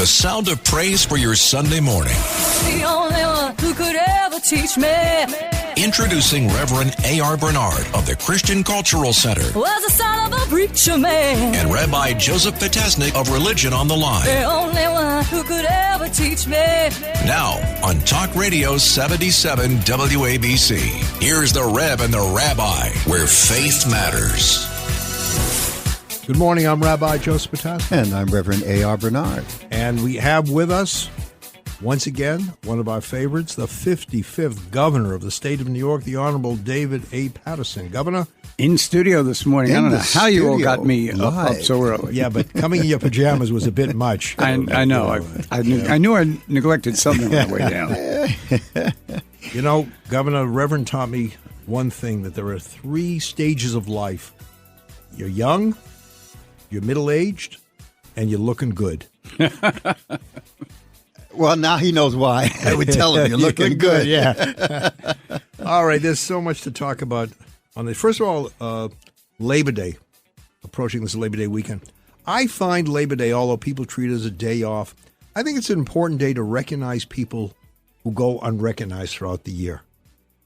The sound of praise for your Sunday morning. The only one who could ever teach me. Introducing Reverend A.R. Bernard of the Christian Cultural Center. Was the son of a preacher man. And Rabbi Joseph Paterson of Religion on the Line. The only one who could ever teach me. Now, on Talk Radio 77 WABC, here's the Rev and the Rabbi, where faith matters. Good morning, I'm Rabbi Joseph Paterson. And I'm Reverend A.R. Bernard. And we have with us, once again, one of our favorites, the 55th governor of the state of New York, the Honorable David A. Paterson. Governor? In studio this morning. I don't know how you all got me up so early. Yeah, but coming in your pajamas was a bit much. I know. I knew I neglected something on the way down. You know, Governor, Reverend taught me one thing, that there are three stages of life. You're young, you're middle-aged, and you're looking good. Well, now he knows why. I would tell him you're looking good. Yeah. All right, there's so much to talk about on this. First of all, Labor Day, approaching this Labor Day weekend. I find Labor Day, although people treat it as a day off, I think it's an important day to recognize people who go unrecognized throughout the year.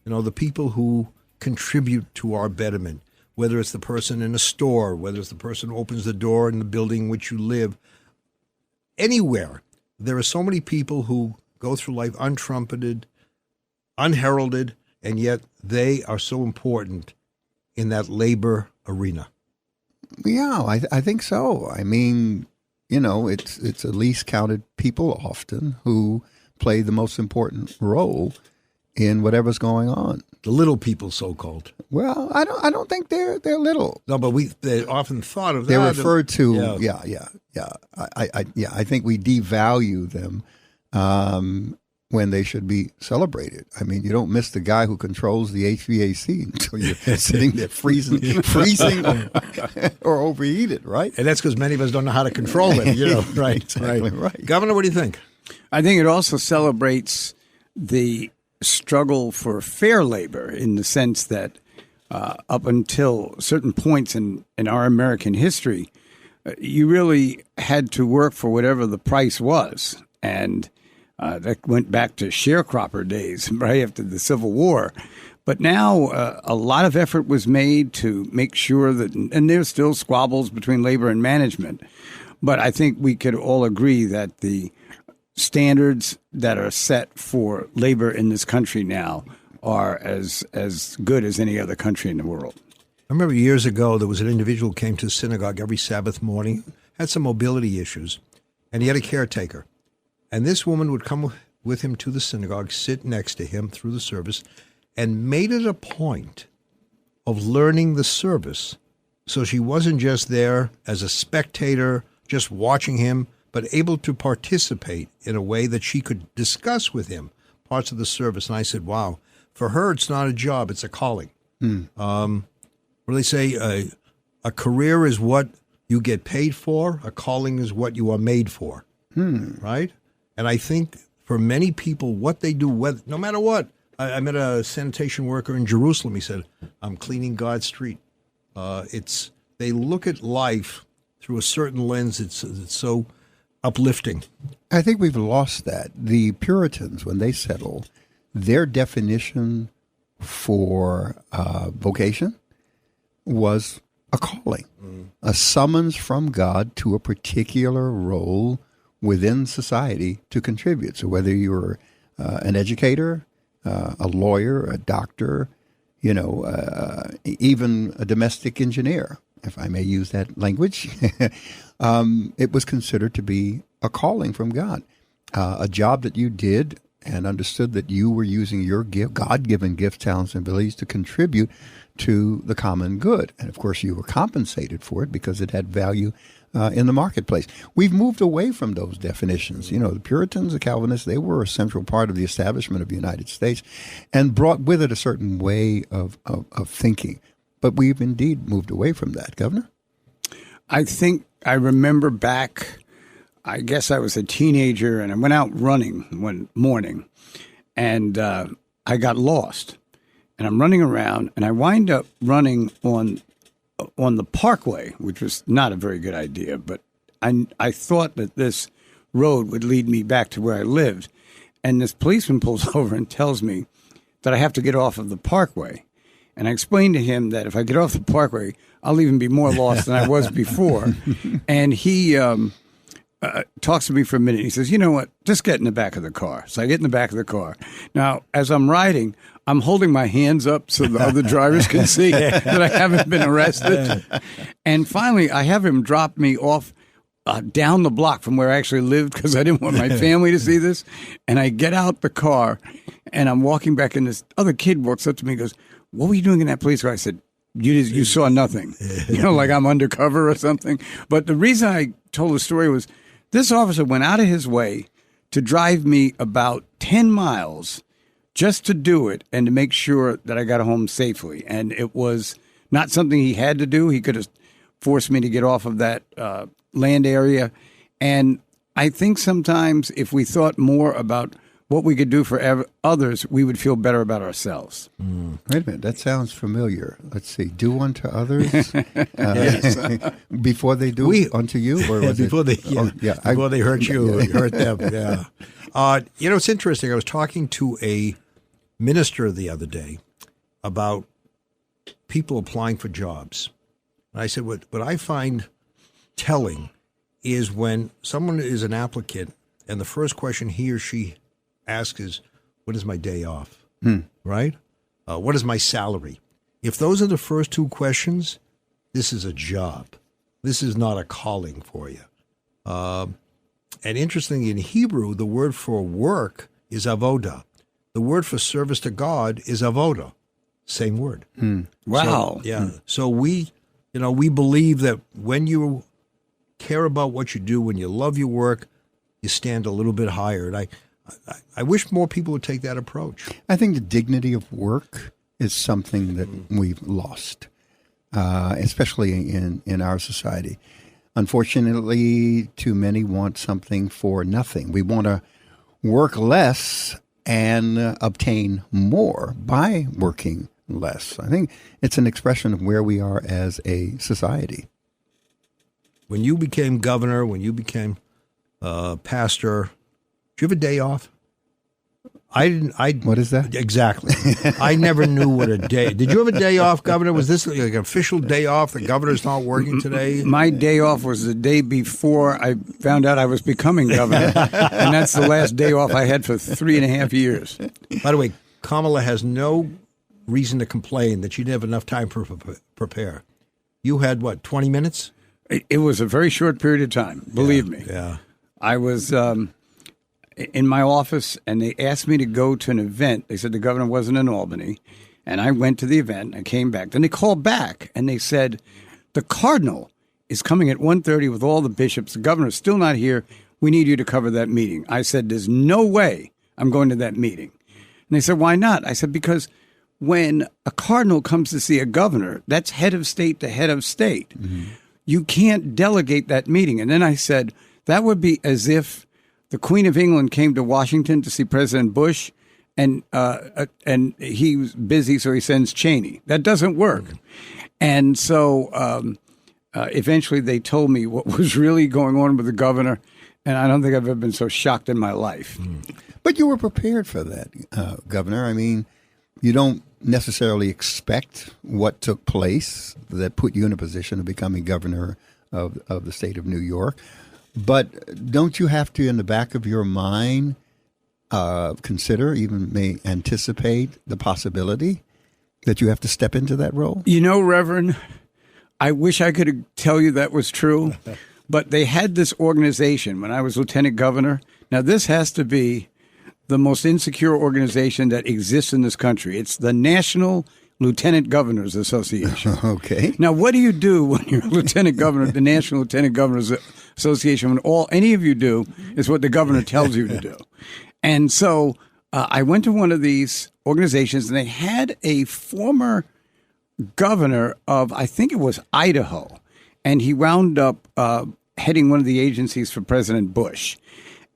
You know, the people who contribute to our betterment, whether it's the person in a store, whether it's the person who opens the door in the building in which you live, anywhere. There are so many people who go through life untrumpeted, unheralded, and yet they are so important in that labor arena. Yeah, I think so. I mean, you know, it's the least counted people often who play the most important role in whatever's going on. The little people, so-called. Well, I don't think they're little. No, but they're often thought of. They're referred to. Yeah. I think we devalue them when they should be celebrated. I mean, you don't miss the guy who controls the HVAC until you're sitting there freezing or overheated, right? And that's because many of us don't know how to control it. You know, right? Exactly right. Governor, what do you think? I think it also celebrates the struggle for fair labor, in the sense that up until certain points in our American history, you really had to work for whatever the price was. And that went back to sharecropper days, right after the Civil War. But now a lot of effort was made to make sure that, and there's still squabbles between labor and management, but I think we could all agree that the standards that are set for labor in this country now are as good as any other country in the world. I remember years ago there was an individual who came to synagogue every Sabbath morning, had some mobility issues, and he had a caretaker. And this woman would come with him to the synagogue, sit next to him through the service, and made it a point of learning the service. So she wasn't just there as a spectator, just watching him, but able to participate in a way that she could discuss with him parts of the service. And I said, wow, for her, it's not a job, it's a calling. What do they say? A career is what you get paid for. A calling is what you are made for. Right? And I think for many people, what they do, no matter what, I met a sanitation worker in Jerusalem. He said, I'm cleaning God's street. They look at life through a certain lens. It's so uplifting. I think we've lost that. The Puritans, when they settled, their definition for vocation was a calling, a summons from God to a particular role within society to contribute. So whether you're an educator, a lawyer, a doctor, you know, even a domestic engineer, if I may use that language, it was considered to be a calling from God, a job that you did and understood that you were using your gift, God-given gifts, talents, and abilities to contribute to the common good. And, of course, you were compensated for it because it had value in the marketplace. We've moved away from those definitions. You know, the Puritans, the Calvinists, they were a central part of the establishment of the United States and brought with it a certain way of thinking. But we've indeed moved away from that, Governor. I think I remember back, I guess I was a teenager, and I went out running one morning, and I got lost. And I'm running around, and I wind up running on the parkway, which was not a very good idea. But I thought that this road would lead me back to where I lived. And this policeman pulls over and tells me that I have to get off of the parkway. And I explained to him that if I get off the parkway, I'll even be more lost than I was before. And he talks to me for a minute. He says, you know what, just get in the back of the car. So I get in the back of the car. Now, as I'm riding, I'm holding my hands up so the other drivers can see that I haven't been arrested. And finally, I have him drop me off down the block from where I actually lived because I didn't want my family to see this. And I get out the car, and I'm walking back, and this other kid walks up to me and goes, what were you doing in that police car? I said, you saw nothing. Like I'm undercover or something. But the reason I told the story was this officer went out of his way to drive me about 10 miles just to do it and to make sure that I got home safely. And it was not something he had to do. He could have forced me to get off of that land area. And I think sometimes if we thought more about what we could do for others, we would feel better about ourselves. Wait a minute, that sounds familiar. Let's see. Do unto others before they do unto you, or was before it? Before they hurt you, you hurt them. Yeah. It's interesting. I was talking to a minister the other day about people applying for jobs, and I said, what I find telling is when someone is an applicant, and the first question he or she ask is, what is my day off? Right? What is my salary? If those are the first two questions, this is a job. This is not a calling for you. And interestingly, in Hebrew, the word for work is avodah. The word for service to God is avodah. Same word. Wow. So we believe that when you care about what you do, when you love your work, you stand a little bit higher. And I wish more people would take that approach. I think the dignity of work is something that we've lost, especially in our society. Unfortunately, too many want something for nothing. We want to work less and obtain more by working less. I think it's an expression of where we are as a society. When you became governor, when you became pastor, do you have a day off? I didn't. What is that? Exactly. I never knew what a day. Did you have a day off, Governor? Was this like an official day off? The governor's not working today? My day off was the day before I found out I was becoming governor. And that's the last day off I had for 3.5 years. By the way, Kamala has no reason to complain that she didn't have enough time to prepare. You had, 20 minutes? It was a very short period of time, believe me. Yeah. I was in my office, and they asked me to go to an event. They said the governor wasn't in Albany, and I went to the event. I came back. Then they called back, and they said, the cardinal is coming at 1:30 with all the bishops. The governor's still not here. We need you to cover that meeting. I said, there's no way I'm going to that meeting. And they said, why not? I said, because when a cardinal comes to see a governor, that's head of state to head of state. You can't delegate that meeting. And then I said, that would be as if the Queen of England came to Washington to see President Bush, and he was busy, so he sends Cheney. That doesn't work. And so eventually they told me what was really going on with the governor, and I don't think I've ever been so shocked in my life. But you were prepared for that, Governor. I mean, you don't necessarily expect what took place that put you in a position of becoming governor of the state of New York. But don't you have to, in the back of your mind, consider, even may anticipate the possibility that you have to step into that role? You know, Reverend, I wish I could tell you that was true, but they had this organization when I was lieutenant governor. Now, this has to be the most insecure organization that exists in this country. It's the National Lieutenant Governors Association. Okay. Now, what do you do when you're a lieutenant governor at the National Lieutenant Governors Association when all any of you do is what the governor tells you to do? And so I went to one of these organizations, and they had a former governor of, I think it was Idaho, and he wound up heading one of the agencies for President Bush.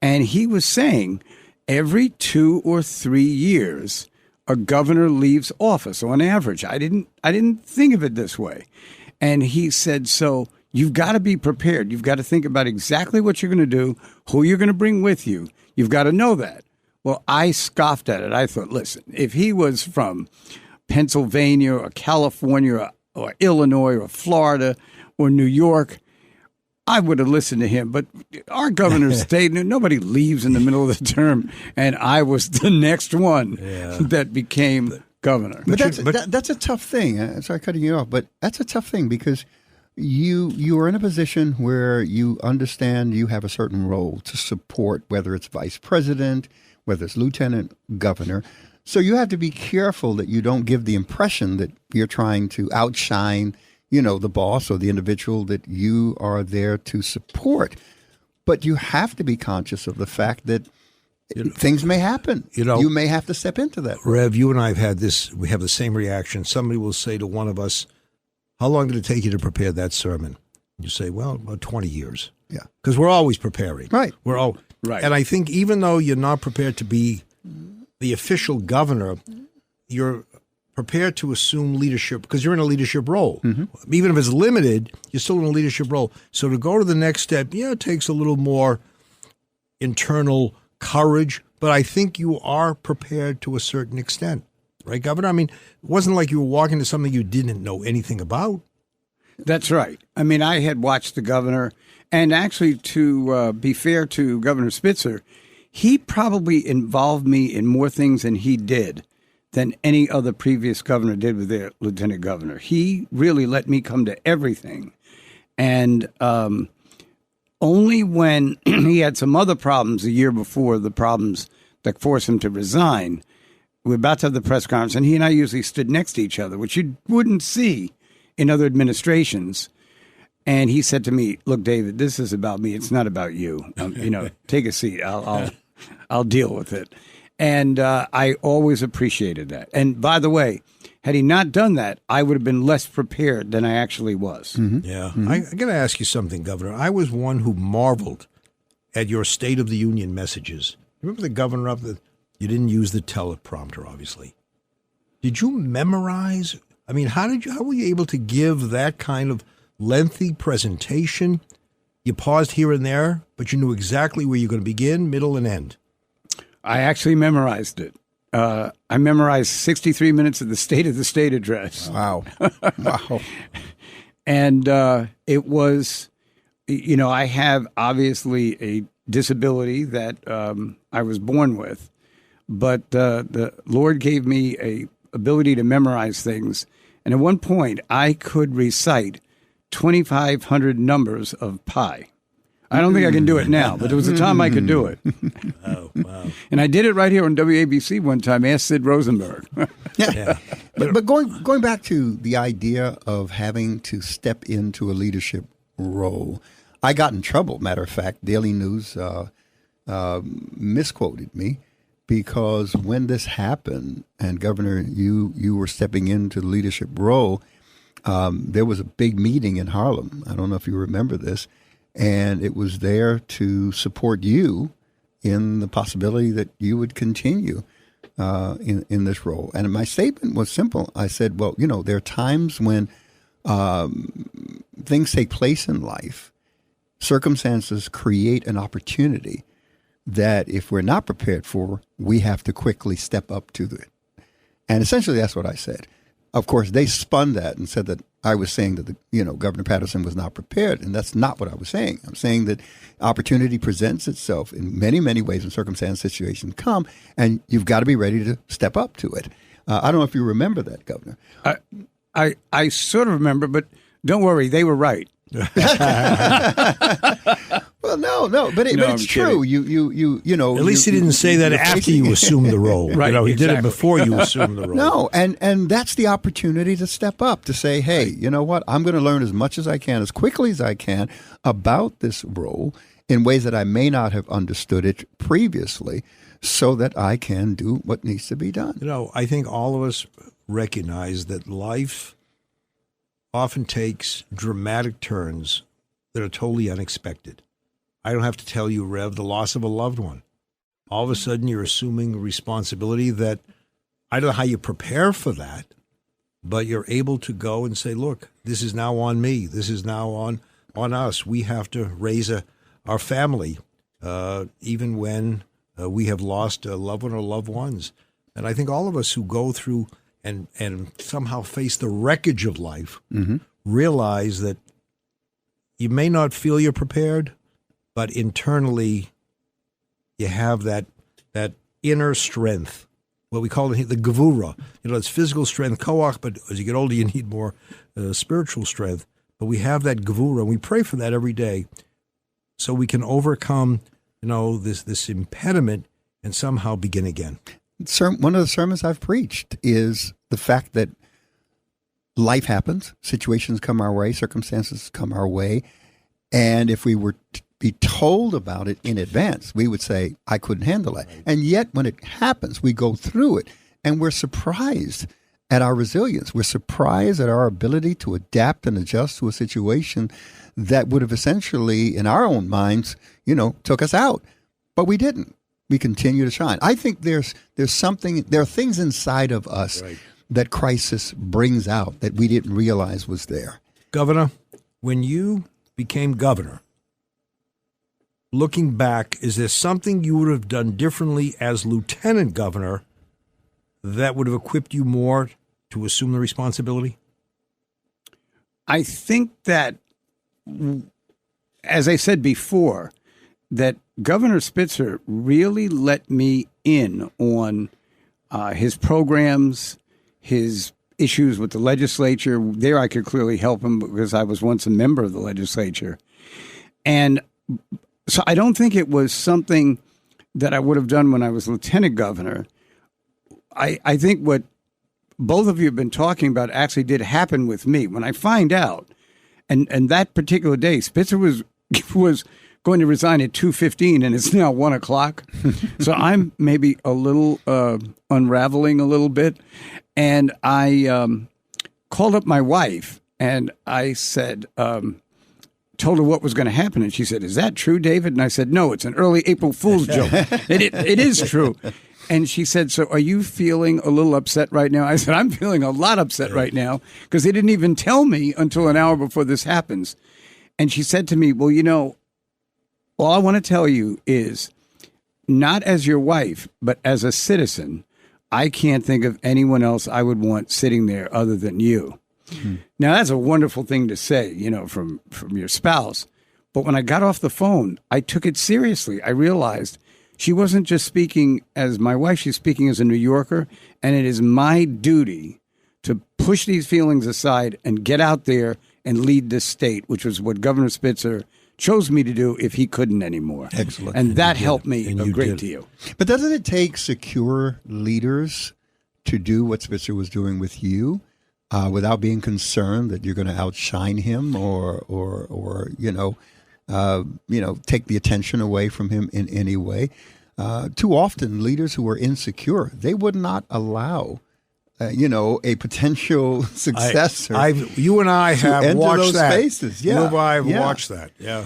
And he was saying every 2 or 3 years, a governor leaves office on average. I didn't think of it this way. And he said, so You've got to be prepared. You've got to think about exactly what you're going to do, who you're going to bring with you. You've got to know that. Well, I scoffed at it. I thought, listen, if he was from Pennsylvania or California or Illinois or Florida or New York, I would have listened to him. But our governor stayed. Nobody leaves in the middle of the term, and I was the next one that became governor. But that's a tough thing. Sorry, cutting you off, but that's a tough thing because you are in a position where you understand you have a certain role to support, whether it's vice president, whether it's lieutenant governor. So you have to be careful that you don't give the impression that you're trying to outshine, the boss or the individual that you are there to support. But you have to be conscious of the fact that things may happen. You may have to step into that. Rev, you and I have had this. We have the same reaction. Somebody will say to one of us, "How long did it take you to prepare that sermon?" You say, "Well, about 20 years." Yeah. Because we're always preparing. Right. We're all right. And I think even though you're not prepared to be the official governor, you're prepared to assume leadership because you're in a leadership role. Mm-hmm. Even if it's limited, you're still in a leadership role. So to go to the next step, it takes a little more internal courage, but I think you are prepared to a certain extent. Right, Governor? I mean, it wasn't like you were walking to something you didn't know anything about. That's right. I mean, I had watched the governor, and actually, to be fair to Governor Spitzer, he probably involved me in more things than he did than any other previous governor did with their lieutenant governor. He really let me come to everything. And only when he had some other problems a year before, the problems that forced him to resign, we're about to have the press conference, and he and I usually stood next to each other, which you wouldn't see in other administrations. And he said to me, "Look, David, this is about me. It's not about you. Take a seat. I'll deal with it." And I always appreciated that. And by the way, had he not done that, I would have been less prepared than I actually was. Mm-hmm. Yeah. Mm-hmm. I got to ask you something, Governor. I was one who marveled at your State of the Union messages. Remember the governor up the... You didn't use the teleprompter, obviously. Did you memorize? I mean, how were you able to give that kind of lengthy presentation? You paused here and there, but you knew exactly where you're going to begin, middle, and end. I actually memorized it. I memorized 63 minutes of the State of the State address. Wow. Wow. And it was, I have obviously a disability that I was born with. But the Lord gave me a ability to memorize things. And at one point, I could recite 2,500 numbers of pi. I don't think I can do it now, but there was a time I could do it. Oh, wow. And I did it right here on WABC one time. Ask Sid Rosenberg. Yeah. But going back to the idea of having to step into a leadership role, I got in trouble. Matter of fact, Daily News misquoted me. Because when this happened, and Governor, you were stepping into the leadership role, there was a big meeting in Harlem. I don't know if you remember this, and it was there to support you in the possibility that you would continue in this role. And my statement was simple. I said, well, there are times when things take place in life, circumstances create an opportunity that if we're not prepared for, we have to quickly step up to it. And essentially that's what I said. Of course, they spun that and said that I was saying that Governor Paterson was not prepared, and that's not what I was saying. I'm saying that opportunity presents itself in many, many ways when circumstance situations come, and you've got to be ready to step up to it. I don't know if you remember that, Governor. I sort of remember, but don't worry, they were right. Well, no, but it's true. You know. At least he didn't say that after you assumed the role. Right, he exactly. did it before you assumed the role. No, and that's the opportunity to step up, to say, hey, you know what? I'm going to learn as much as I can, as quickly as I can about this role in ways that I may not have understood it previously, so that I can do what needs to be done. I think all of us recognize that life often takes dramatic turns that are totally unexpected. I don't have to tell you, Rev, the loss of a loved one. All of a sudden, you're assuming a responsibility that I don't know how you prepare for that, but you're able to go and say, look, this is now on me. This is now on on us. We have to raise our family, even when we have lost a loved one or loved ones. And I think all of us who go through and somehow face the wreckage of life realize that you may not feel you're prepared, but internally you have that inner strength, what we call the gevura. It's physical strength, koach, but as you get older, you need more spiritual strength. But we have that gevura, and we pray for that every day, so we can overcome, this impediment and somehow begin again. One of the sermons I've preached is the fact that life happens, situations come our way, circumstances come our way, and if we were to be told about it in advance, we would say, I couldn't handle it. Right. And yet when it happens, we go through it, and we're surprised at our resilience. We're surprised at our ability to adapt and adjust to a situation that would have essentially, in our own minds, took us out. But we didn't. We continue to shine. I think there are things inside of us that crisis brings out that we didn't realize was there. Governor, when you became governor, looking back, is there something you would have done differently as lieutenant governor that would have equipped you more to assume the responsibility? I think that, as I said before, that Governor Spitzer really let me in on his programs, his issues with the legislature. There I could clearly help him because I was once a member of the legislature. And so I don't think it was something that I would have done when I was lieutenant governor. I think what both of you have been talking about actually did happen with me. When I find out, and that particular day, Spitzer was going to resign at 2:15, and it's now 1 o'clock. So I'm maybe a little unraveling a little bit. And I called up my wife, and I said, told her what was going to happen. And she said, is that true, David? And I said, no, it's an early April Fool's joke. It is true. And she said, so are you feeling a little upset right now? I said, I'm feeling a lot upset right now because they didn't even tell me until an hour before this happens. And she said to me, well, all I want to tell you is, not as your wife, but as a citizen, I can't think of anyone else I would want sitting there other than you. Mm-hmm. Now, that's a wonderful thing to say, from your spouse. But when I got off the phone, I took it seriously. I realized she wasn't just speaking as my wife, she's speaking as a New Yorker, and it is my duty to push these feelings aside and get out there and lead this state, which was what Governor Spitzer chose me to do if he couldn't anymore. Excellent. And that helped me a great deal. But doesn't it take secure leaders to do what Spitzer was doing with you without being concerned that you're going to outshine him or take the attention away from him in any way? Too often, leaders who are insecure, they would not allow a potential successor. You and I have watched that. Spaces. Yeah. You and I have watched that. Yeah.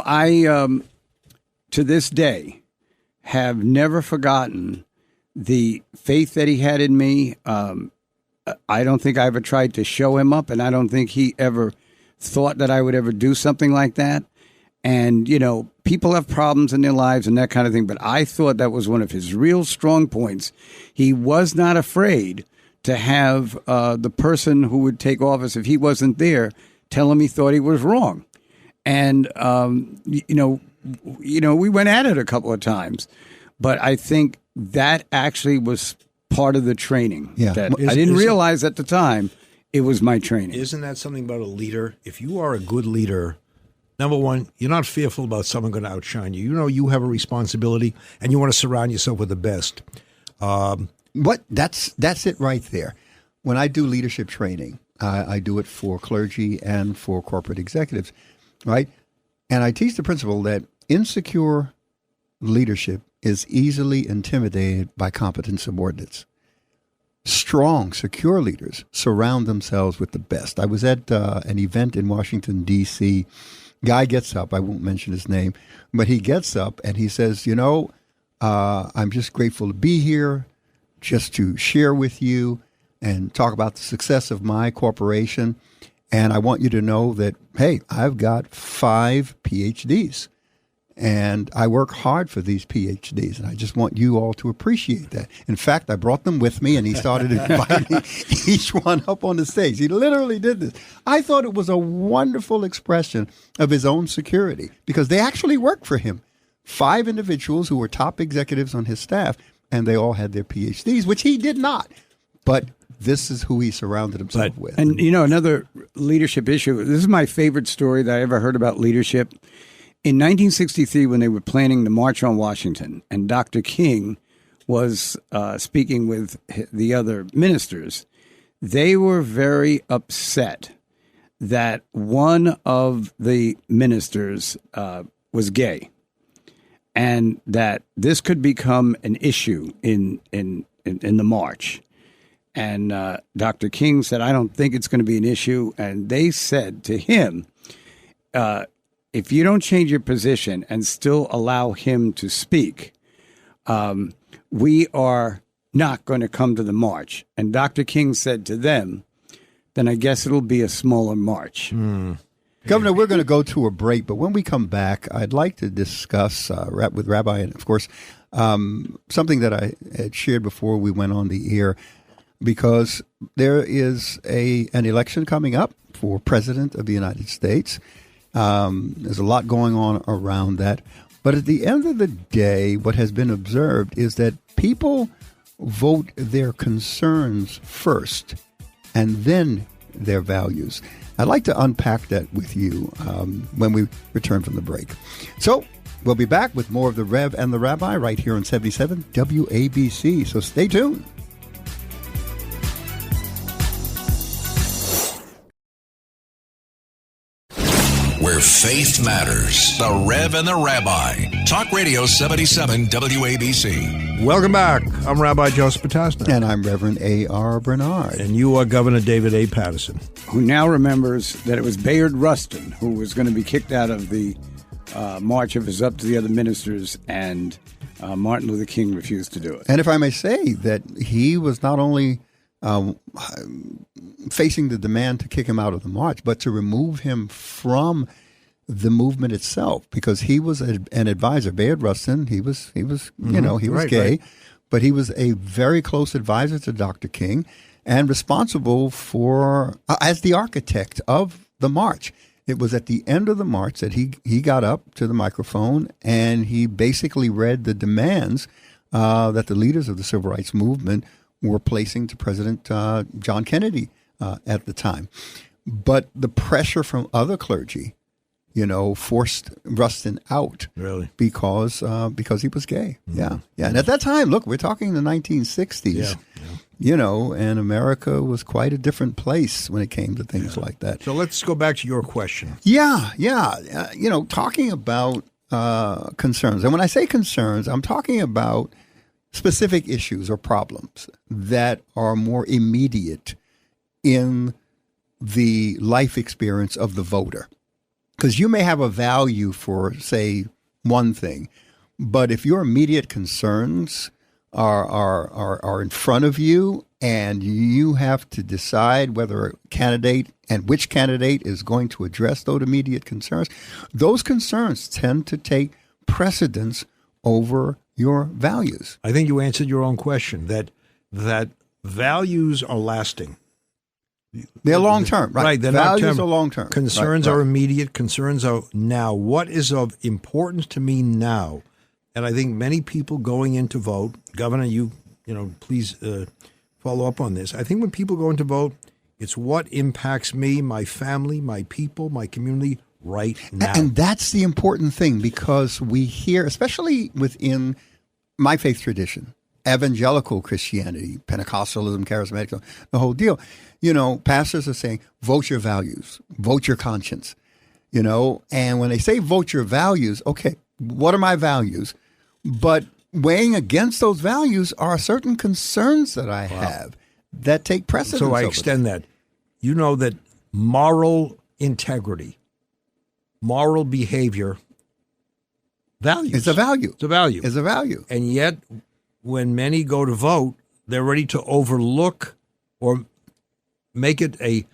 I, to this day, have never forgotten the faith that he had in me. I don't think I ever tried to show him up, and I don't think he ever thought that I would ever do something like that. And, people have problems in their lives and that kind of thing, but I thought that was one of his real strong points. He was not afraid to have the person who would take office, if he wasn't there, tell him he thought he was wrong. And, we went at it a couple of times. But I think that actually was part of the training. Yeah. That I didn't realize at the time it was my training. Isn't that something about a leader? If you are a good leader, number one, you're not fearful about someone going to outshine you. You have a responsibility, and you want to surround yourself with the best. That's it right there. When I do leadership training, I do it for clergy and for corporate executives, right? And I teach the principle that insecure leadership is easily intimidated by competent subordinates. Strong, secure leaders surround themselves with the best. I was at an event in Washington, D.C. Guy gets up, I won't mention his name, but he gets up and he says, I'm just grateful to be here, just to share with you and talk about the success of my corporation. And I want you to know that, hey, I've got 5 PhDs. And I work hard for these PhDs, and I just want you all to appreciate that. In fact, I brought them with me, and he started inviting each one up on the stage. He literally did this. I thought it was a wonderful expression of his own security, because they actually worked for him. 5 individuals who were top executives on his staff, and they all had their PhDs, which he did not. But this is who he surrounded himself with. And, you know, another leadership issue, this is my favorite story that I ever heard about leadership. In 1963, when they were planning the March on Washington, and Dr. King was speaking with the other ministers, they were very upset that one of the ministers was gay, and that this could become an issue in the march. And Dr. King said, I don't think it's going to be an issue. And they said to him, if you don't change your position and still allow him to speak, we are not going to come to the march. And Dr. King said to them, then I guess it'll be a smaller march. Governor, we're going to go to a break, but when we come back, I'd like to discuss with Rabbi, and of course, something that I had shared before we went on the air, because there is an election coming up for President of the United States. There's a lot going on around that. But at the end of the day, what has been observed is that people vote their concerns first and then their values. I'd like to unpack that with you when we return from the break. So we'll be back with more of the Rev and the Rabbi right here on 77 WABC. So stay tuned. Where faith matters. The Rev and the Rabbi. Talk Radio 77 WABC. Welcome back. I'm Rabbi Joseph Paterson. And I'm Reverend A.R. Bernard. And you are Governor David A. Paterson. Who now remembers that it was Bayard Rustin who was going to be kicked out of the march if it was up to the other ministers, and Martin Luther King refused to do it. And if I may say that he was not only facing the demand to kick him out of the march, but to remove him from the movement itself, because he was an advisor. Bayard Rustin, he was right, gay, right. But he was a very close advisor to Dr. King and responsible for, as the architect of the march. It was at the end of the march that he got up to the microphone and he basically read the demands that the leaders of the civil rights movement were placing to President John Kennedy at the time. But the pressure from other clergy, forced Rustin out. Really? Because he was gay. Mm-hmm. Yeah. And at that time, look, we're talking the 1960s. Yeah. And America was quite a different place when it came to things like that. So let's go back to your question. Yeah. Talking about concerns. And when I say concerns, I'm talking about specific issues or problems that are more immediate in the life experience of the voter. Because you may have a value for, say, one thing, but if your immediate concerns are in front of you and you have to decide whether a candidate and which candidate is going to address those immediate concerns, those concerns tend to take precedence over your values. I think you answered your own question, that values are lasting. They're long-term, right? Right, they're values are long-term. Concerns are immediate. Concerns are now. What is of importance to me now? And I think many people going in to vote, Governor, please follow up on this. I think when people go in to vote, it's what impacts me, my family, my people, my community right now. And that's the important thing, because we hear, especially within my faith tradition, evangelical Christianity, Pentecostalism, charismatic, the whole deal. Pastors are saying, vote your values, vote your conscience, and when they say vote your values, okay, what are my values? But weighing against those values are certain concerns that I have that take precedence. So I extend that. You know that moral integrity, moral behavior, values. It's a value. It's a value. It's a value. And yet, when many go to vote, they're ready to overlook or make it a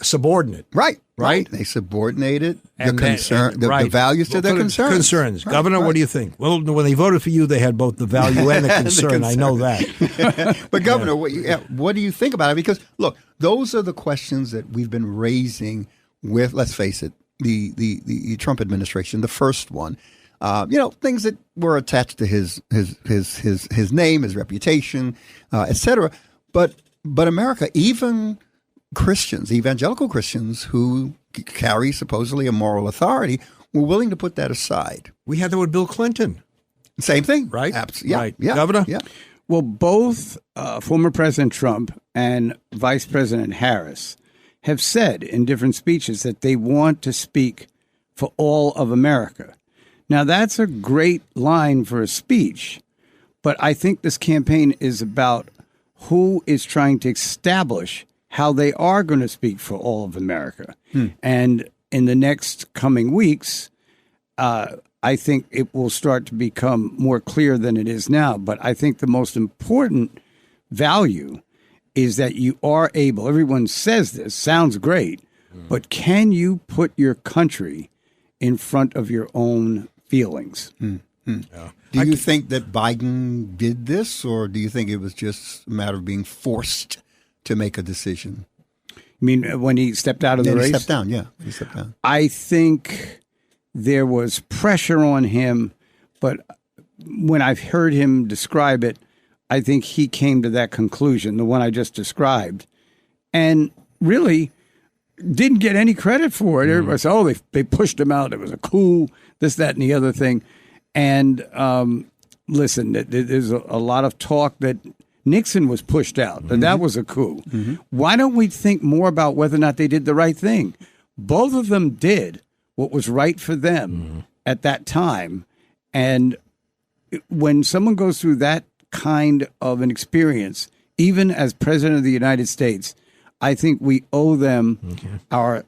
subordinate. Right. Right? They subordinated And the values to their concerns. Right, Governor, what do you think? Well, when they voted for you, they had both the value and the concern. I know that. But Governor, what do you think about it? Because look, those are the questions that we've been raising with, let's face it, the Trump administration, the first one. Things that were attached to his name, his reputation, et cetera. But America, even Christians, evangelical Christians who carry supposedly a moral authority, were willing to put that aside. We had that with Bill Clinton. Same thing. Right? Right. Yeah. Governor? Yeah. Well, both former President Trump and Vice President Harris have said in different speeches that they want to speak for all of America. Now, that's a great line for a speech, but I think this campaign is about who is trying to establish how they are going to speak for all of America. And in the next coming weeks, I think it will start to become more clear than it is now. But I think the most important value is that you are able, everyone says this, sounds great, but can you put your country in front of your own feelings? Yeah. Do you think that Biden did this, or do you think it was just a matter of being forced to make a decision? I mean, when he stepped out of the race? He stepped down, yeah. He stepped down. I think there was pressure on him, but when I've heard him describe it, I think he came to that conclusion, the one I just described, and really didn't get any credit for it. Everybody said, they pushed him out. It was a coup, this, that, and the other thing. And listen, there's a lot of talk that Nixon was pushed out, and that was a coup. Why don't we think more about whether or not they did the right thing? Both of them did what was right for them at that time. And when someone goes through that kind of an experience, even as President of the United States, I think we owe them our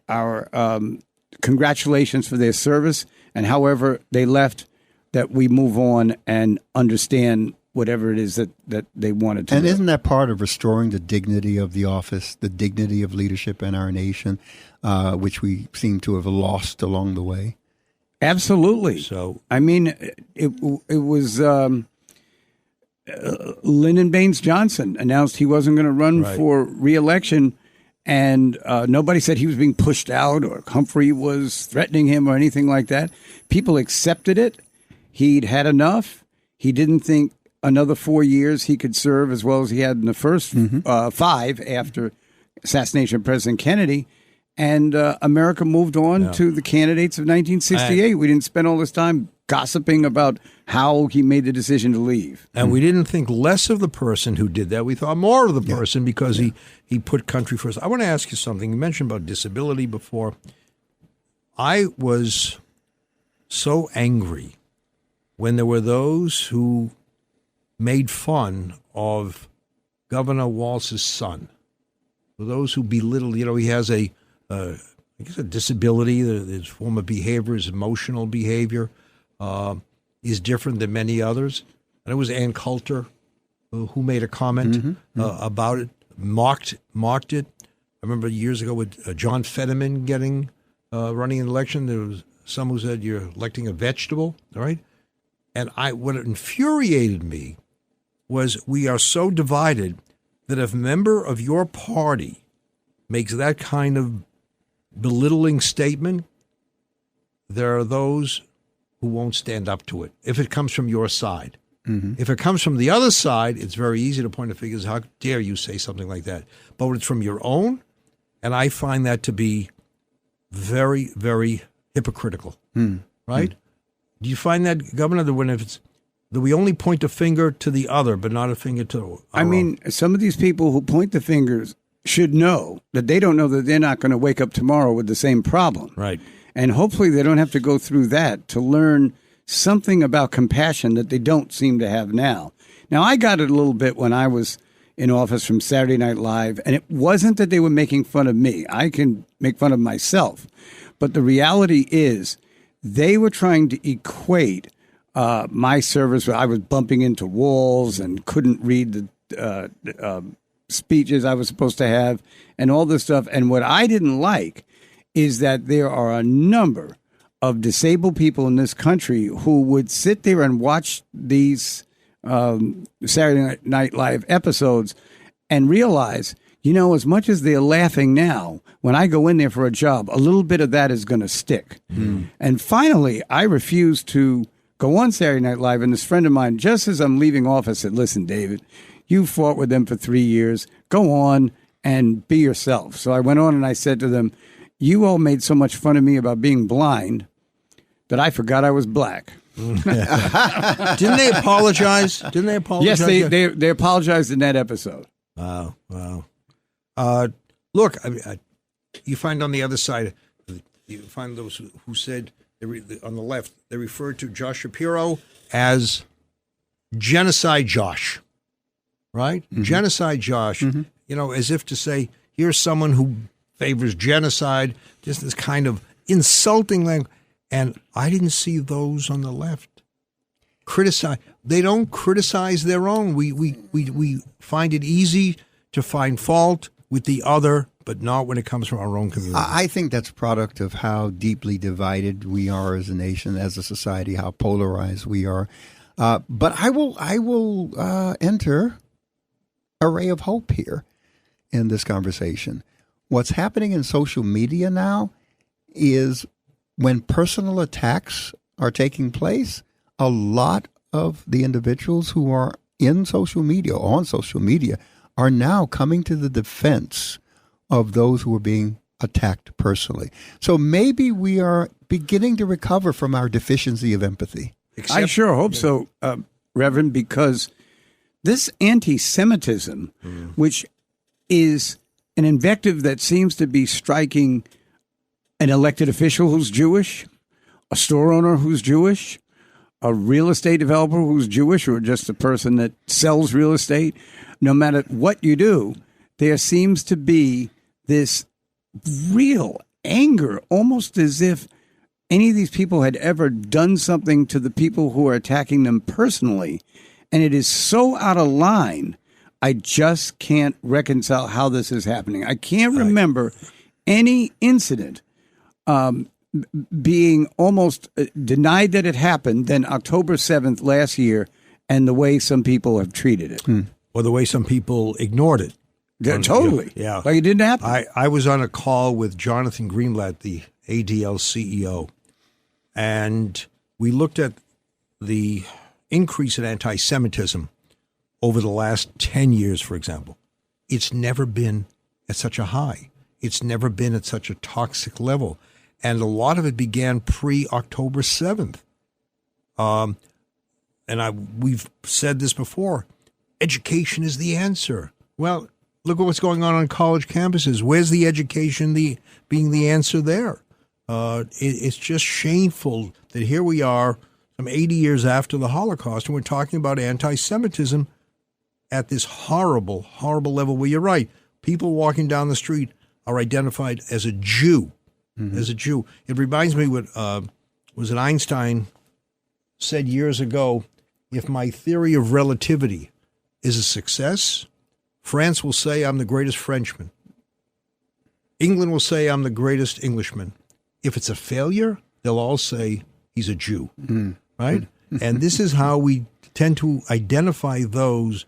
congratulations for their service, and however they left, that we move on and understand whatever it is that they wanted to do. And isn't that part of restoring the dignity of the office, the dignity of leadership in our nation, which we seem to have lost along the way? Absolutely. So, I mean, it was Lyndon Baines Johnson announced he wasn't going to run for re-election, and nobody said he was being pushed out or Humphrey was threatening him or anything like that. People accepted it. He'd had enough. He didn't think another 4 years he could serve as well as he had in the first 5 after assassination of President Kennedy. And America moved on to the candidates of 1968. We didn't spend all this time gossiping about how he made the decision to leave. And we didn't think less of the person who did that. We thought more of the person because he put country first. I want to ask you something. You mentioned about disability before. I was so angry when there were those who made fun of Governor Walz's son. For those who belittled, he has I guess a disability. His form of behavior, his emotional behavior, is different than many others. And it was Ann Coulter who made a comment about it, mocked it. I remember years ago with John Fetterman running an election. There was some who said you're electing a vegetable, all right? And what infuriated me was we are so divided that if a member of your party makes that kind of belittling statement, there are those who won't stand up to it if it comes from your side. If it comes from the other side, it's very easy to point the fingers. How dare you say something like that? But when it's from your own, and I find that to be very, very hypocritical, right? Do you find that, Governor, that we only point a finger to the other, but not a finger to our own? Some of these people who point the fingers should know that they don't know that they're not going to wake up tomorrow with the same problem. Right. And hopefully they don't have to go through that to learn something about compassion that they don't seem to have now. Now, I got it a little bit when I was in office from Saturday Night Live, and it wasn't that they were making fun of me. I can make fun of myself. But the reality is they were trying to equate my service. I was bumping into walls and couldn't read speeches I was supposed to have and all this stuff. And what I didn't like is that there are a number of disabled people in this country who would sit there and watch these Saturday Night Live episodes and realize, you know, as much as they're laughing now, when I go in there for a job, a little bit of that is going to stick. And finally, I refused to go on Saturday Night Live. And this friend of mine, just as I'm leaving office, said, listen, David, you fought with them for 3 years. Go on and be yourself. So I went on and I said to them, you all made so much fun of me about being blind that I forgot I was black. Didn't they apologize? Yes, they apologized in that episode. Wow. Look, you find on the other side, you find those who said, on the left, they referred to Josh Shapiro as Genocide Josh, right? Genocide Josh, you know, as if to say, here's someone who favors genocide, just this kind of insulting language. And I didn't see those on the left criticize. They don't criticize their own. We find it easy to find fault with the other, but not when it comes from our own community. I think that's a product of how deeply divided we are as a nation, as a society, how polarized we are. But I will enter a ray of hope here in this conversation. What's happening in social media now is when personal attacks are taking place, a lot of the individuals who are in social media, on social media, are now coming to the defense of those who are being attacked personally. So maybe we are beginning to recover from our deficiency of empathy. I sure hope so, Reverend, because this anti-Semitism, which is an invective that seems to be striking an elected official who's Jewish, a store owner who's Jewish, a real estate developer who's Jewish, or just a person that sells real estate, no matter what you do, there seems to be this real anger, almost as if any of these people had ever done something to the people who are attacking them personally. And it is so out of line, I just can't reconcile how this is happening. I can't remember any incident being almost denied that it happened than October 7th last year, and the way some people have treated it. Or the way some people ignored it. Yeah, totally. Yeah. Like it didn't happen. I was on a call with Jonathan Greenblatt, the ADL CEO, and we looked at the increase in anti-Semitism over the last 10 years, for example. It's never been at such a high. It's never been at such a toxic level. And a lot of it began pre-October 7th. We've said this before. Education is the answer. Well, look at what's going on college campuses. Where's the education being the answer there? It's just shameful that here we are, some 80 years after the Holocaust, and we're talking about anti-Semitism at this horrible, horrible level where you're right. People walking down the street are identified as a Jew. As a Jew. It reminds me what was it Einstein said years ago, if my theory of relativity is a success, France will say I'm the greatest Frenchman. England will say I'm the greatest Englishman. If it's a failure, they'll all say he's a Jew, right? And this is how we tend to identify those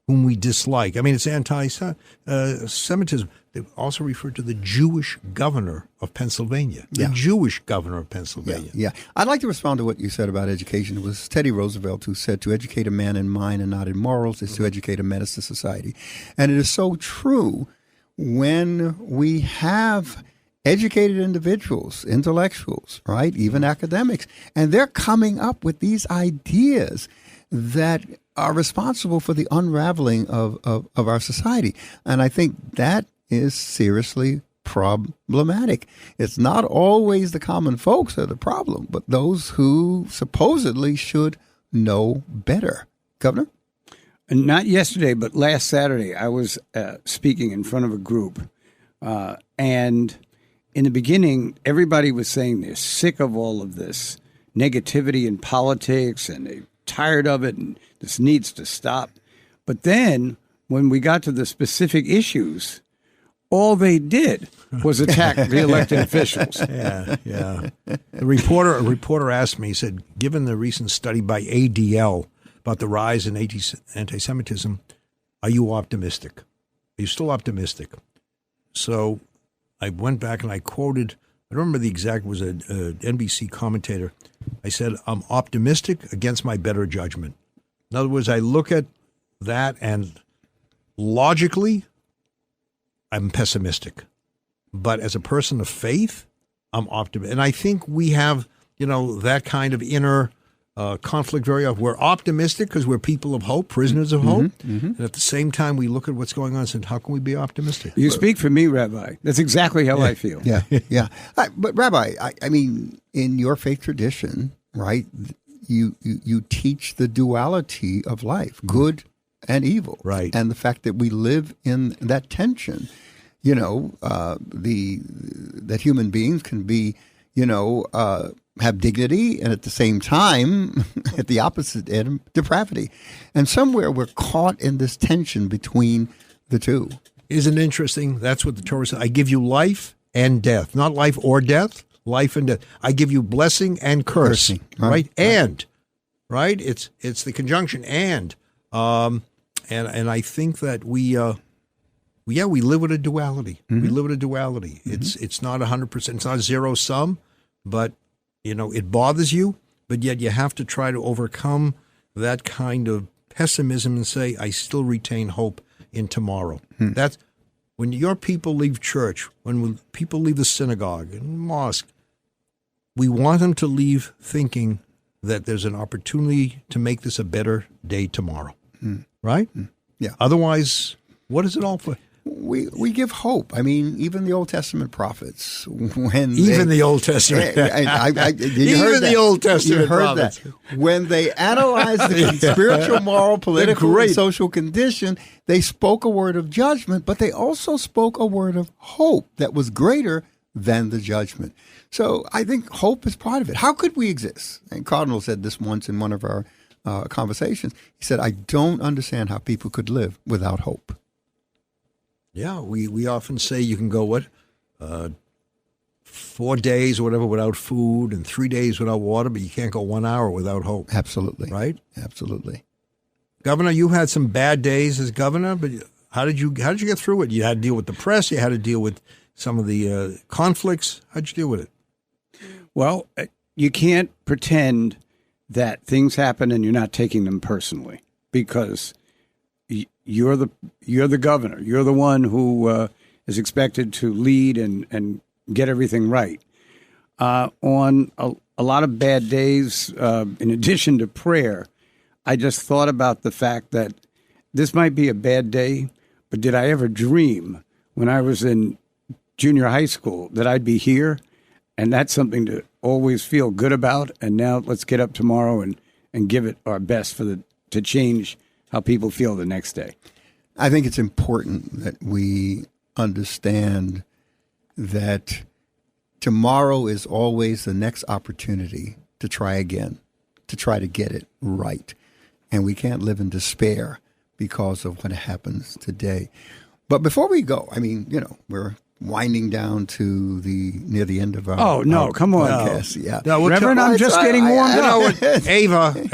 whom we dislike. I mean, it's anti-Semitism. They also refer to the Jewish governor of Pennsylvania. The Jewish governor of Pennsylvania. Yeah. I'd like to respond to what you said about education. It was Teddy Roosevelt who said, to educate a man in mind and not in morals is to educate a menace to society. And it is so true when we have educated individuals, intellectuals, right, even academics, and they're coming up with these ideas that are responsible for the unraveling of our society. And I think that is seriously problematic. It's not always the common folks that are the problem, but those who supposedly should know better. Governor? Not yesterday, but last Saturday, I was speaking in front of a group. And in the beginning, everybody was saying they're sick of all of this negativity in politics and they're tired of it and this needs to stop. But then when we got to the specific issues, all they did was attack the elected officials. Yeah. A reporter asked me, he said, given the recent study by ADL about the rise in anti-Semitism, are you optimistic? Are you still optimistic? So I went back and I quoted, I don't remember the exact, was an NBC commentator. I said, I'm optimistic against my better judgment. In other words, I look at that and logically, I'm pessimistic. But as a person of faith, I'm optimistic. And I think we have, that kind of inner conflict very often. We're optimistic because we're people of hope, prisoners of hope. And at the same time, we look at what's going on and say, how can we be optimistic? You speak for me, Rabbi. That's exactly how I feel. Yeah. But Rabbi, I mean, in your faith tradition, right, you teach the duality of life, good and evil. Right. And the fact that we live in that tension, that human beings can be, have dignity and at the same time, at the opposite end, depravity. And somewhere we're caught in this tension between the two. Isn't it interesting? That's what the Torah says. I give you life and death, not life or death, life and death. I give you blessing and curse, Cursing, right? And, right? It's the conjunction and I think that we live with a duality. We live with a duality. It's not 100%. It's not zero sum, but it bothers you. But yet you have to try to overcome that kind of pessimism and say, I still retain hope in tomorrow. That's when your people leave church, when people leave the synagogue and mosque, we want them to leave thinking that there's an opportunity to make this a better day tomorrow. Right? Yeah. Otherwise, what is it all for? We give hope. I mean, even the Old Testament prophets, the Old Testament, the Old Testament prophets, when they analyzed the spiritual, moral, political, and social condition, they spoke a word of judgment, but they also spoke a word of hope that was greater than the judgment. So I think hope is part of it. How could we exist? And Cardinal said this once in one of our conversations. He said, I don't understand how people could live without hope. Yeah, we often say you can go, 4 days or whatever without food and 3 days without water, but you can't go 1 hour without hope. Absolutely. Right? Absolutely. Governor, you had some bad days as governor, but how did you get through it? You had to deal with the press. You had to deal with some of the conflicts. How'd you deal with it? Well, you can't pretend that things happen and you're not taking them personally, because you're the governor. You're the one who is expected to lead and get everything right. On a lot of bad days, in addition to prayer, I just thought about the fact that this might be a bad day, but did I ever dream when I was in junior high school that I'd be here? And that's something to always feel good about. And now let's get up tomorrow and give it our best to change how people feel the next day. I think it's important that we understand that tomorrow is always the next opportunity to try again, to try to get it right. And we can't live in despair because of what happens today. But before we go, I mean, we're winding down to near the end of our come on. podcast. Yeah. No, Reverend, I'm just getting warmed up. Ava,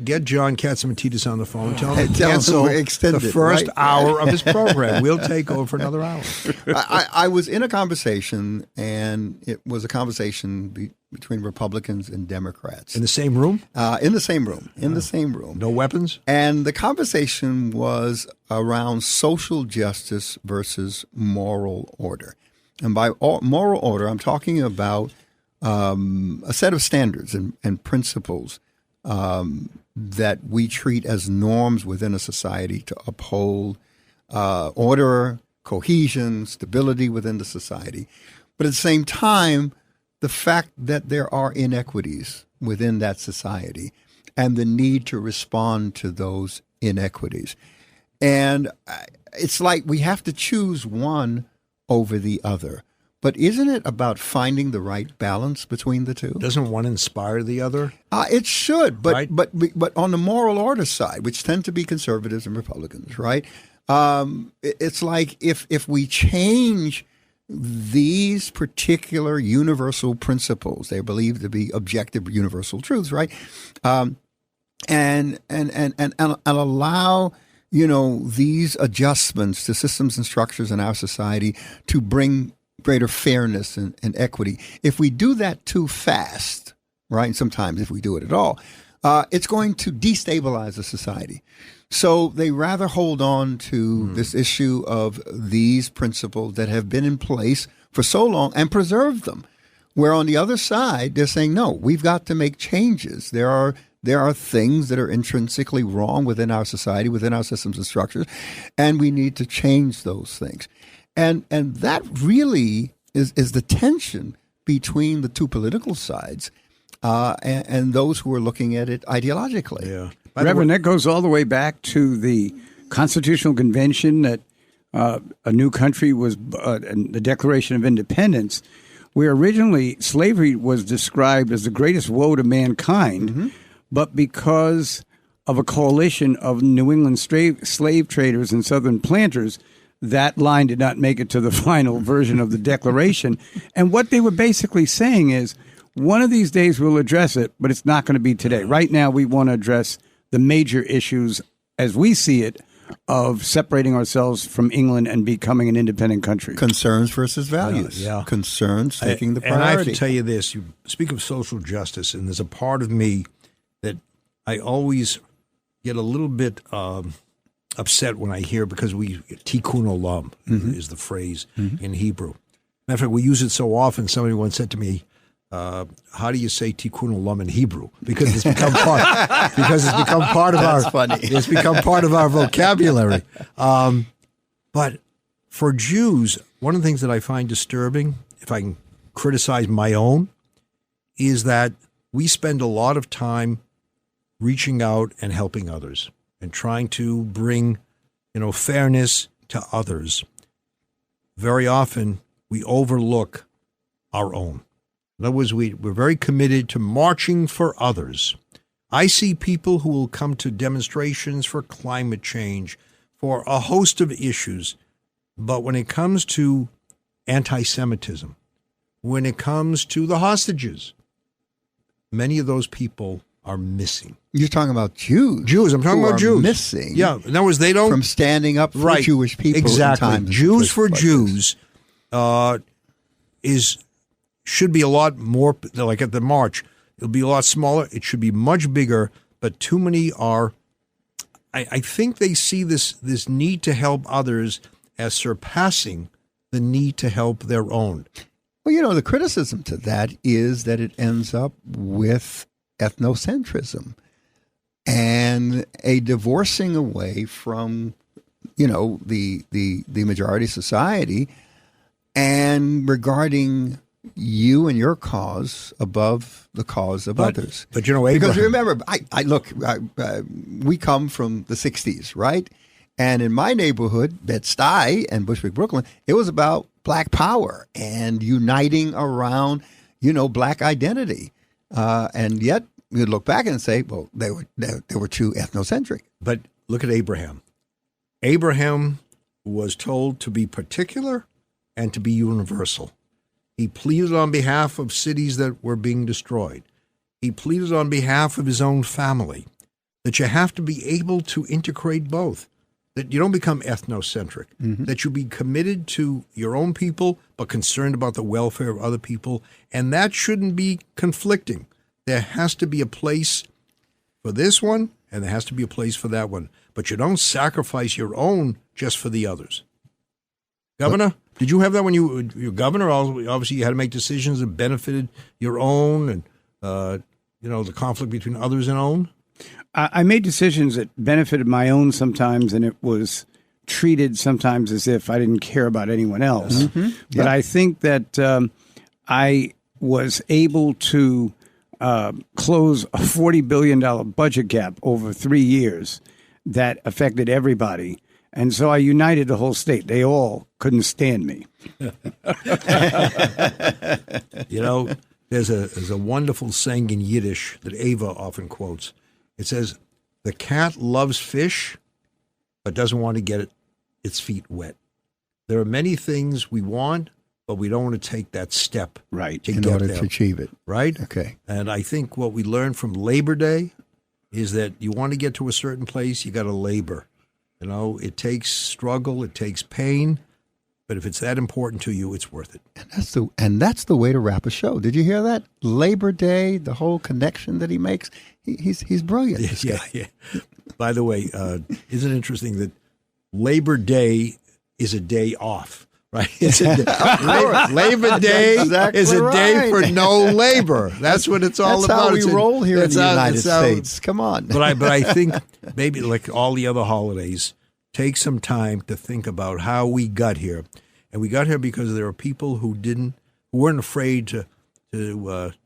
get John Katzimatidis on the phone. Tell him to Tell him cancel to extend the it, first right? hour of his program. We'll take over for another hour. I was in a conversation, and it was a conversation between Republicans and Democrats. In the same room? In the same room. In the same room. No weapons? And the conversation was around social justice versus moral order. And by moral order, I'm talking about a set of standards and principles that we treat as norms within a society to uphold order, cohesion, stability within the society. But at the same time, the fact that there are inequities within that society and the need to respond to those inequities. And it's like we have to choose one over the other. But isn't it about finding the right balance between the two? Doesn't one inspire the other? It should, but Right. but on the moral order side, which tend to be conservatives and Republicans, right? It's like if we change these particular universal principles, they're believed to be objective universal truths, right? And allow, these adjustments to systems and structures in our society to bring greater fairness and equity. If we do that too fast, right, and sometimes if we do it at all, it's going to destabilize the society. So they rather hold on to this issue of these principles that have been in place for so long and preserve them. Where on the other side, they're saying, no, we've got to make changes. There are things that are intrinsically wrong within our society, within our systems and structures, and we need to change those things. And that really is the tension between the two political sides and those who are looking at it ideologically. Yeah. Reverend, that goes all the way back to the Constitutional Convention that a new country was, and the Declaration of Independence, where originally slavery was described as the greatest woe to mankind, but because of a coalition of New England slave traders and Southern planters, that line did not make it to the final version of the Declaration. And what they were basically saying is, one of these days we'll address it, but it's not going to be today. Right now we want to address the major issues as we see it of separating ourselves from England and becoming an independent country. Concerns versus values. Yeah. Concerns taking the priority. And I have to tell you this. You speak of social justice, and there's a part of me that I always get a little bit upset when I hear, because tikkun olam is the phrase in Hebrew. Matter of fact, we use it so often. Somebody once said to me, how do you say tikkun olam in Hebrew? Because it's become part. It's become part of our vocabulary. But for Jews, one of the things that I find disturbing, if I can criticize my own, is that we spend a lot of time reaching out and helping others and trying to bring, fairness to others. Very often, we overlook our own. In other words, we're very committed to marching for others. I see people who will come to demonstrations for climate change, for a host of issues. But when it comes to anti-Semitism, when it comes to the hostages, many of those people are missing. You're talking about Jews. Jews. I'm talking about Jews. Missing. Yeah. In other words, they don't. From standing up for Jewish people. Exactly. Jews for Jews should be a lot more, like at the march, it'll be a lot smaller. It should be much bigger, but too many are, I think they see this need to help others as surpassing the need to help their own. Well, the criticism to that is that it ends up with ethnocentrism and a divorcing away from, the majority society and regarding you and your cause above the cause of others. But Abraham. Because remember, we come from the 60s, right? And in my neighborhood, Bed-Stuy and Bushwick, Brooklyn, it was about black power and uniting around, black identity. And yet you look back and say, well, they were too ethnocentric. But look at Abraham. Abraham was told to be particular and to be universal. He pleaded on behalf of cities that were being destroyed. He pleaded on behalf of his own family, that you have to be able to integrate both, that you don't become ethnocentric, that you be committed to your own people, but concerned about the welfare of other people. And that shouldn't be conflicting. There has to be a place for this one, and there has to be a place for that one. But you don't sacrifice your own just for the others. Governor? Did you have that when you were governor? Obviously, you had to make decisions that benefited your own and, the conflict between others and own? I made decisions that benefited my own sometimes, and it was treated sometimes as if I didn't care about anyone else. But I think that I was able to close a $40 billion budget gap over 3 years that affected everybody. And so I united the whole state. They all couldn't stand me. There's a wonderful saying in Yiddish that Ava often quotes. It says, the cat loves fish, but doesn't want to get its feet wet. There are many things we want, but we don't want to take that step Right. to In get order there, to achieve it. right? Okay. And I think what we learned from Labor Day is that you want to get to a certain place, you got to labor. You know, it takes struggle, it takes pain, but if it's that important to you, it's worth it. And that's the way to wrap a show. Did you hear that? Labor Day, the whole connection that he makes. He's brilliant. This guy. Yeah. By the way, isn't it interesting that Labor Day is a day off, right? It's a day, Labor Day exactly is a day right. for no labor. That's what it's all That's about. how we It's roll here in the United how- States. Come on. But I think maybe like all the other holidays, take some time to think about how we got here, and we got here because there are people who weren't afraid to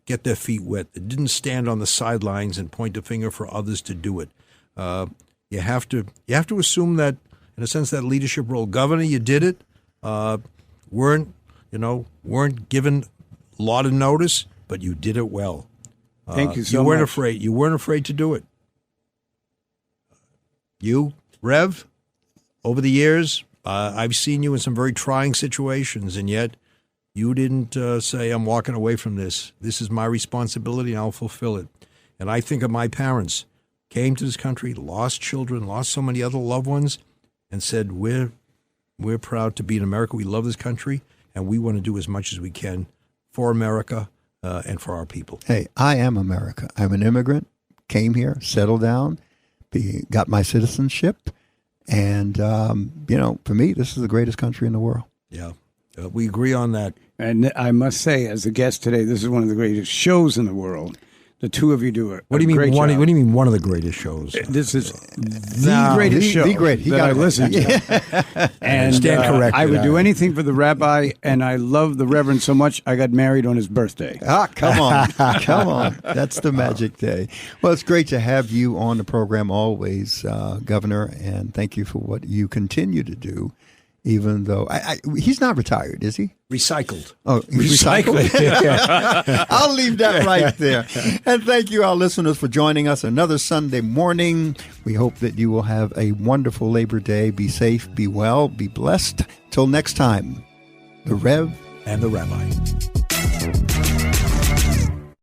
get their feet wet. They didn't stand on the sidelines and point a finger for others to do it. You have to assume that, in a sense, that leadership role. Governor, you did it. Weren't given a lot of notice, but you did it well. Thank you so You weren't much. afraid. You weren't afraid to do it. You, Rev, over the years, I've seen you in some very trying situations, and yet you didn't say, I'm walking away from this. This is my responsibility, and I'll fulfill it. And I think of my parents, came to this country, lost children, lost so many other loved ones, and said, we're proud to be in America. We love this country, and we want to do as much as we can for America and for our people. Hey, I am America. I'm an immigrant, came here, settled down, got my citizenship. And, for me, this is the greatest country in the world. Yeah, we agree on that. And I must say, as a guest today, this is one of the greatest shows in the world. The two of you do it. What do you mean? What do you mean? One of the greatest shows? This is the greatest show that I listen to. And stand corrected. I would do anything for the rabbi, and I love the Reverend so much, I got married on his birthday. Come on. Come on. That's the magic day. Well, it's great to have you on the program always, Governor, and thank you for what you continue to do, even though he's not retired, is he? Recycled. Oh, recycled. I'll leave that right there. And thank you, our listeners, for joining us another Sunday morning. We hope that you will have a wonderful Labor Day. Be safe, be well, be blessed. Till next time, the Rev and the Rabbi.